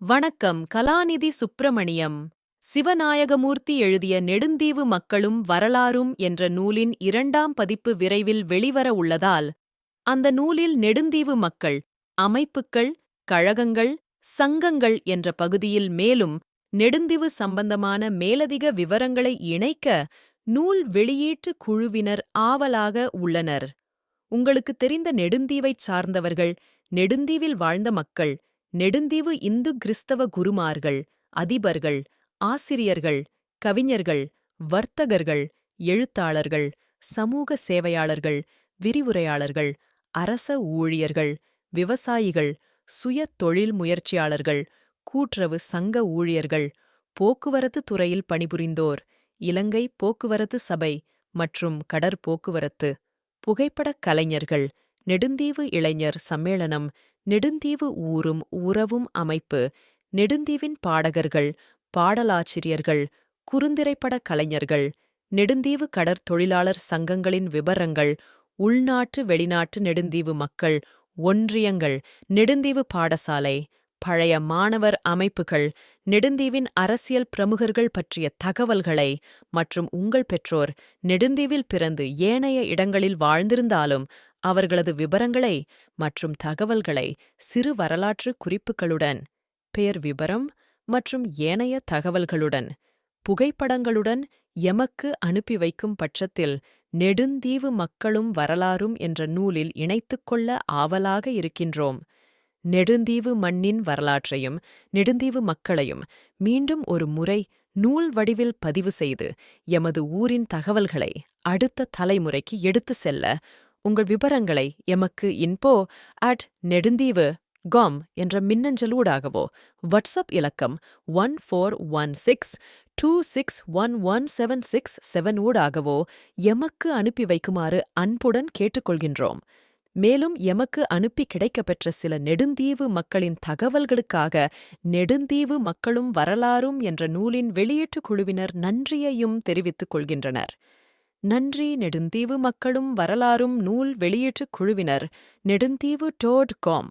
வணக்கம். கலாநிதி சுப்பிரமணியம். சிவநாயகமூர்த்தி எழுதிய நெடுந்தீவு மக்களும் வரலாறும் என்ற நூலின் 2ஆம் பதிப்பு விரைவில் வெளிவர உள்ளதால், அந்த நூலில் நெடுந்தீவு மக்கள், அமைப்புக்கள், கழகங்கள், சங்கங்கள் என்ற பகுதியில் மேலும் நெடுந்தீவு சம்பந்தமான மேலதிக விவரங்களை இணைக்க நூல் வெளியீட்டு குழுவினர் ஆவலாக உள்ளனர். உங்களுக்கு தெரிந்த நெடுந்தீவைச் சார்ந்தவர்கள், நெடுந்தீவில் வாழ்ந்த மக்கள், நெடுந்தீவு இந்து கிறிஸ்தவ குருமார்கள், அதிபர்கள், ஆசிரியர்கள், கவிஞர்கள், வர்த்தகர்கள், எழுத்தாளர்கள், சமூக சேவையாளர்கள், விரிவுரையாளர்கள், அரச ஊழியர்கள், விவசாயிகள், சுய தொழில் முயற்சியாளர்கள், கூட்டுறவு சங்க ஊழியர்கள், போக்குவரத்து துறையில் பணிபுரிந்தோர், இலங்கை போக்குவரத்து சபை மற்றும் கடற்போக்குவரத்து, புகைப்படக் கலைஞர்கள், நெடுந்தீவு இளைஞர் சம்மேளனம், நெடுந்தீவு ஊரும் உறவும் அமைப்பு, நெடுந்தீவின் பாடகர்கள், பாடலாசிரியர்கள், குறுந்திரைப்படக் கலைஞர்கள், நெடுந்தீவு கடற்தொழிலாளர் சங்கங்களின் விபரங்கள், உள்நாட்டு வெளிநாட்டு நெடுந்தீவு மக்கள், ஒன்றியங்கள், நெடுந்தீவு பாடசாலை, பழைய மாணவர் அமைப்புகள், நெடுந்தீவின் அரசியல் பிரமுகர்கள் பற்றிய தகவல்களை மற்றும் உங்கள் பெற்றோர் நெடுந்தீவில் பிறந்து ஏனைய இடங்களில் வாழ்ந்திருந்தாலும் அவர்களது விபரங்களை மற்றும் தகவல்களை சிறு வரலாற்று குறிப்புகளுடன், பெயர் விபரம் மற்றும் ஏனைய தகவல்களுடன், புகைப்படங்களுடன் எமக்கு அனுப்பி வைக்கும் பட்சத்தில் நெடுந்தீவு மக்களும் வரலாறும் என்ற நூலில் இணைத்துக்கொள்ள ஆவலாக இருக்கின்றோம். நெடுந்தீவு மண்ணின் வரலாற்றையும் நெடுந்தீவு மக்களையும் மீண்டும் ஒரு முறை நூல் வடிவில் பதிவு செய்து எமது ஊரின் தகவல்களை அடுத்த தலைமுறைக்கு எடுத்து செல்ல உங்கள் விபரங்களை எமக்கு info@nedundivu.com என்ற மின்னஞ்சலூடாகவோ வாட்ஸ்அப் இலக்கம் 1416261176 ஊடாகவோ எமக்கு அனுப்பி வைக்குமாறு அன்புடன் கேட்டுக்கொள்கின்றோம். மேலும் எமக்கு அனுப்பி கிடைக்கப்பெற்ற சில நெடுந்தீவு மக்களின் தகவல்களுக்காக நெடுந்தீவு மக்களும் வரலாறும் என்ற நூலின் வெளியீட்டுக் குழுவினர் நன்றியையும் தெரிவித்துக் கொள்கின்றனர். நன்றி. நெடுந்தீவு மக்களும் வரலாறும் நூல் வெளியீட்டுக் குழுவினர், நெடுந்தீவு.com.